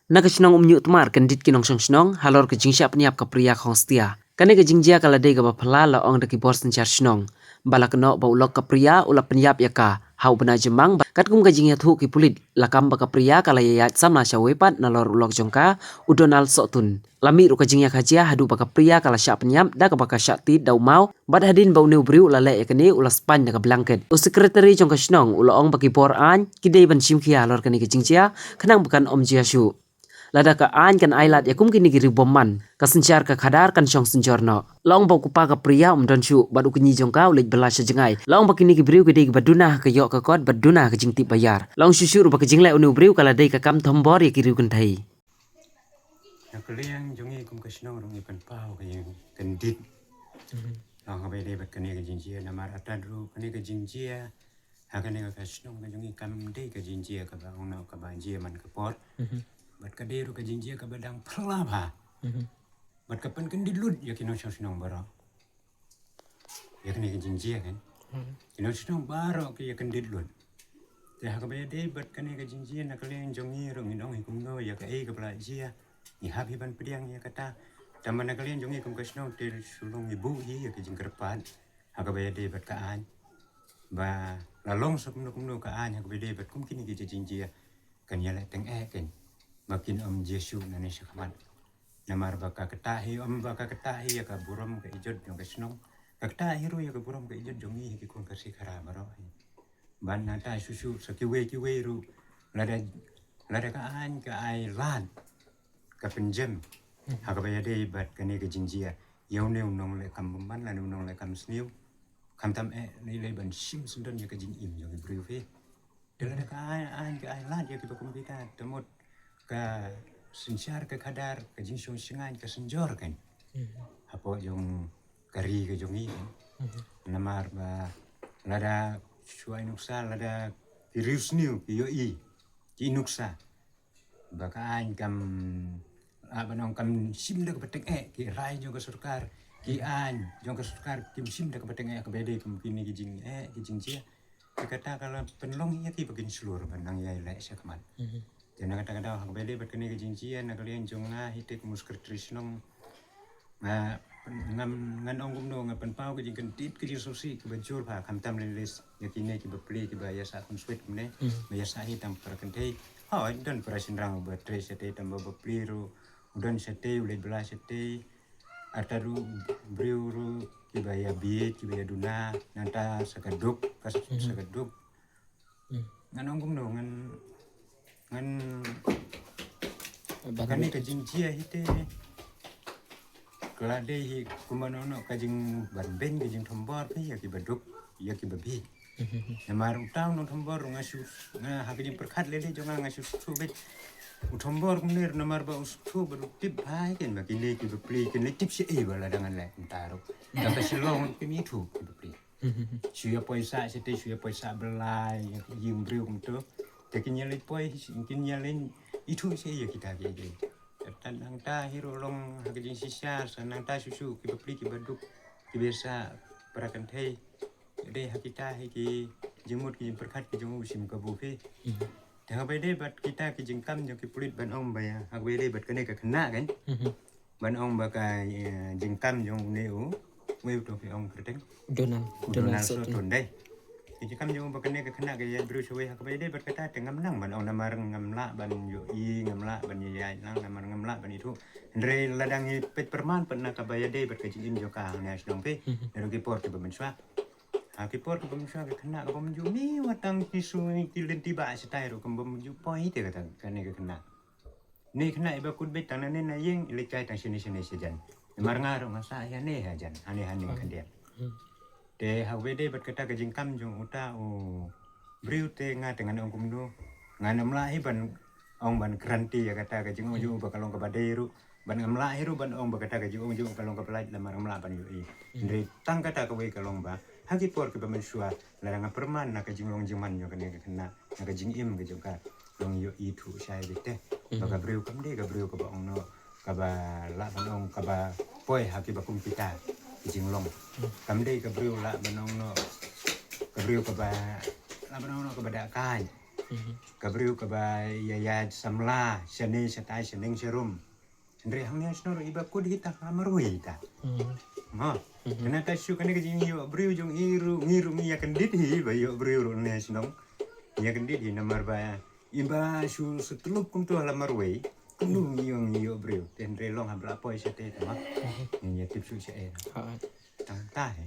Nakasinong tmar kandit kinong snong halor ke jingsia peniap ka pria khong setia. Kane ke jingjia kala de ga bapala la ong daki bor sencar snong. Bala keno ba ulok ka pria ula peniap ya ka. Hau bena jemang kat kum ka jingya thu ki pulit lakam ba ka pria kala ya sama sya wepat na lor ulok jongka udonal sotun. Lami ru ka jingya khajia hadu ba ka pria kala sya peniap da ka ba ka sya ti dau mau bad hadin ba uneu briu la le ya kene ula span na ka blanket. U sekretari jongka snong ula ong ba ki bor an kidei ban simkhia lor kane ke jingjia khanang bukan om jia shu. Lada ka an kan ailat yakum kini giri bomman kasencar ka khadar kan syong senjorno long bau kupa ka pria don shu badu kunyi jongka ulit belasya jengai long bakini gibriu gede baduna ka yok ka kot baduna ka jingti bayar long syusyur ba ka jinglai unu briu kala dei ka kam thombor ya kiriu kan thai Nakaliang jongi kum kasno rong ikan pau ka yang kendit long ka bede bat kane ka jinjia namar atadru kane ka jinjia hakane ka kasno ka jongi kam dei ka jinjia ka ba ono ka banjia man ka pot bat ka deru ka jinjia ka badang pralaba bat ka pen kendit lut ya kino snong baro ya kane ka jinjia kan kino snong baro ka ya kendit lut ya ka bede bat kane ka jinjia nakaliang jongi rong inong hikum no ya ka ka belajia ni habi ban pediang ya kata taman nakalian jongi kum kasno tel sulung ibu ya ke jingkerpan haka bede bat kaan ba lalong kum no kaan haka bede bat kum kini ke jinjia kan ya le teng kan makin om Yesu nane syakaman namar baka ketahi om baka ketahi ya ka buram ka ijod jong kasno ka ketahi ru ya ka buram ka ijod jongi ki kun kasih kara baro ban nata susu kiwe ru lada kaan ka ai lan ka penjem haka bede bat kane ka jinjia yau neu nong le kam ban la nong le kam sniu kam tam ni le ban sim sundan ya ka jing im jong briu fe lada ka ai ka ai lan ya ki bakum kita temut ka sensyar ka kadar ka jing song singan ka senjor kan apo jong kari ka jongi namar ba lada suai nuksa lada kirius niu yo ki nuksa bakaan kam abanong kam sim da kapatek ki rai jong ka surkar ki an jong ka surkar kim sim da kapatek ka bede kam kini ki jing jia kata kala penlong ya ki bagin seluruh banang ya le sakaman jana kata hak bede bat kini ki jing jia na kalian jonga hite kumus kertrisnong ngan ong gumno ngapan pau ki jing kentit ki jing sosi ki bajur pa kam tam lelis ya kini ki bapli ki ba ya sa kun sweet mene ya sa hitam per kentai dan perasin rang batre sete tambah bapli udan sete ulit belah sete ataru briuru kibaya biet kibaya duna nanta sakaduk sakaduk ngan ongum no ngan bakani ka jingjia hite kelade hi kumanono ka jing banben ka jing thombor pe ya kibaduk ya kibabi namar utang no thombor ngasu hakijing perkhat lele jonga ngasu subet utombor kumner namar ba ustu baru tip hai ken makile ki bepli ken tip si bala dengan le entaro dapat silong ki mitu ki bepli suya poisa sete suya poisa belai yim briu kum to tekinya le poi kinnya len itu si ya kita ge tanang ta hiro long hakijing sisa sanang ta susu ki bepli ki baduk ki biasa perakan thei de hakita ki jemut ki perkat ki jemu sim ka bufe hak bede bat kita ki jingkam jong ki pulit ban ong baya hak bede bat kene ka kena kan ban ong baka jingkam jong neu weu to ki ong kreteng donal so tondai ki jingkam jong baka ne ka kena ga ya bru showe hak bede bat kata tengam nang ban ong namar ngamla ban yo ngamla ban ya nang namar ngamla ban itu ndre ladang pet perman pernah ka baya de bat ka jingin jo ka ne asdong pe ero ki por ki bamenswa Akipor ke bamsha ke kena ke bamju ni watang tisu ni tilen tiba setai ro ke bamju poi te kata kane ke kena ni kena iba kut bet tanane na yeng ilecai tang sini sejan mar ngaro masa ya ne hajan ane kan dia te hawede bat kata ke jingkam jong uta briu te nga dengan ong kumdo nganam lahi ban ong ban kranti ya kata ke jing ju bakalong ke baderu ban ngamla hiru ban ong bakata ke jing ju kalong ke pelaj lamar ngamla ban yu ndre tang kata ke we kalong ba hagi por ke bamensua larang perman na ke jinglong jiman yo kene kena na ke jingim ke joka long yo itu sai bete baka breu kam de ga breu ka ba ongno ka ba la banong ka ba poi hagi bakum kita ke jinglong kam de ka breu la banong no ka breu ka ba la banong no ka ba da kai Kabriu kabai ya samla shane shatai shaneng sharum. Sendre hangnya snor iba ko dihita kamarui ta. Ma. Kena ta shu kena kajing yo briu jong ngiru ya kendit hi ba yo briu ne snong. Ya kendit hi namar ba iba shu setelup kum tu alamarui. Kunu yo briu. Sendre long habla poi shate ta ma. Ya tip shu shae. Ta he.